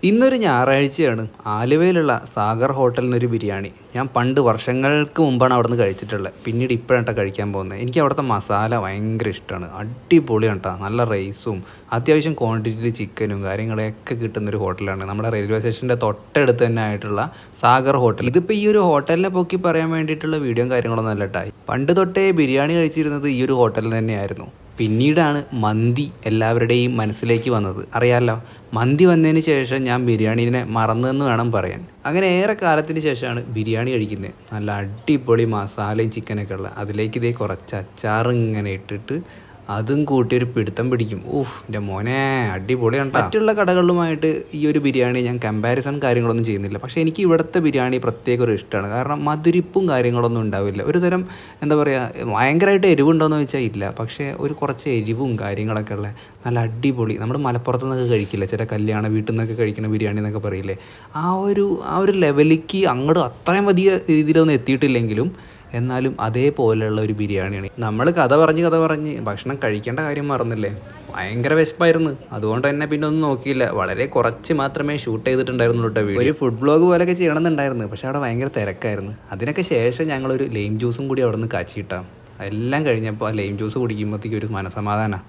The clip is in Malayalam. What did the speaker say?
ഇന്നൊരു ഞായറാഴ്ചയാണ്. ആലുവയിലുള്ള സാഗർ ഹോട്ടലിൽ നിന്നൊരു ബിരിയാണി ഞാൻ പണ്ട് വർഷങ്ങൾക്ക് മുമ്പാണ് അവിടെ നിന്ന് കഴിച്ചിട്ടുള്ളത്. പിന്നീട് ഇപ്പോഴാണ് കേട്ടോ കഴിക്കാൻ പോകുന്നത്. എനിക്ക് അവിടുത്തെ മസാല ഭയങ്കര ഇഷ്ടമാണ്. അടിപൊളിയാണ് കേട്ടോ. നല്ല റൈസും അത്യാവശ്യം ക്വാണ്ടിറ്റിയിൽ ചിക്കനും കാര്യങ്ങളൊക്കെ കിട്ടുന്നൊരു ഹോട്ടലാണ്. നമ്മുടെ റെയിൽവേ സ്റ്റേഷൻ്റെ തൊട്ടടുത്ത് തന്നെ ആയിട്ടുള്ള സാഗർ ഹോട്ടൽ. ഇതിപ്പോൾ ഈ ഒരു ഹോട്ടലിനെ പൊക്കി പറയാൻ വേണ്ടിയിട്ടുള്ള വീഡിയോയും കാര്യങ്ങളൊന്നും അല്ല കേട്ടോ. പണ്ട് തൊട്ടേ ബിരിയാണി കഴിച്ചിരുന്നത് ഈ ഒരു ഹോട്ടലിൽ തന്നെയായിരുന്നു. പിന്നീടാണ് മന്തി എല്ലാവരുടെയും മനസ്സിലേക്ക് വന്നത്. അറിയാമല്ലോ, മന്തി വന്നതിന് ശേഷം ഞാൻ ബിരിയാണീനെ മറന്നതെന്ന് വേണം പറയാൻ. അങ്ങനെ ഏറെ കാലത്തിന് ശേഷമാണ് ബിരിയാണി കഴിക്കുന്നത്. നല്ല അടിപൊളി മസാലയും ചിക്കനൊക്കെ ഉള്ള അതിലേക്ക് ഇതേ കുറച്ച് അച്ചാറിങ്ങനെ ഇട്ടിട്ട് അതും കൂട്ടി ഒരു പിടുത്തം പിടിക്കും. എൻ്റെ മോനെ അടിപൊളിയാണ്. മറ്റുള്ള കടകളിലുമായിട്ട് ഈ ഒരു ബിരിയാണി ഞാൻ കമ്പാരിസൺ കാര്യങ്ങളൊന്നും ചെയ്യുന്നില്ല. പക്ഷേ എനിക്ക് ഇവിടുത്തെ ബിരിയാണി പ്രത്യേക ഒരു ഇഷ്ടമാണ്. കാരണം മധുരിപ്പും കാര്യങ്ങളൊന്നും ഉണ്ടാവില്ല. ഒരു തരം എന്താ പറയുക, ഭയങ്കരമായിട്ട് എരിവുണ്ടോയെന്ന് ചോദിച്ചാൽ ഇല്ല. പക്ഷേ ഒരു കുറച്ച് എരിവും കാര്യങ്ങളൊക്കെ ഉള്ള നല്ല അടിപൊളി. നമ്മൾ മലപ്പുറത്ത് നിന്നൊക്കെ കഴിക്കില്ല, ചില കല്യാണ വീട്ടിൽ നിന്നൊക്കെ കഴിക്കുന്ന ബിരിയാണി എന്നൊക്കെ പറയില്ലേ, ആ ഒരു ലെവലിലേക്ക് അങ്ങോട്ട് അത്രയും വലിയ രീതിയിലൊന്നും എത്തിയിട്ടില്ലെങ്കിലും എന്നാലും അതേപോലെയുള്ള ഒരു ബിരിയാണിയാണ്. നമ്മൾ കഥ പറഞ്ഞ് ഭക്ഷണം കഴിക്കേണ്ട കാര്യം മറന്നില്ലേ. ഭയങ്കര വിശപ്പായിരുന്നു. അതുകൊണ്ട് തന്നെ പിന്നെ ഒന്നും നോക്കിയില്ല. വളരെ കുറച്ച് മാത്രമേ ഷൂട്ട് ചെയ്തിട്ടുണ്ടായിരുന്നുള്ളൂ കേട്ടോ വീഡിയോ. ഒരു ഫുഡ് ബ്ലോഗ് പോലെയൊക്കെ ചെയ്യണമെന്നുണ്ടായിരുന്നു. പക്ഷേ അവിടെ ഭയങ്കര തിരക്കായിരുന്നു. അതിനൊക്കെ ശേഷം ഞങ്ങളൊരു ലൈം ജ്യൂസും കൂടി അവിടെ നിന്ന് കാച്ചിട്ടാം. എല്ലാം കഴിഞ്ഞപ്പോൾ ആ ലൈം ജ്യൂസ് കുടിക്കുമ്പോഴത്തേക്ക് ഒരു മനസമാധാനമാണ്.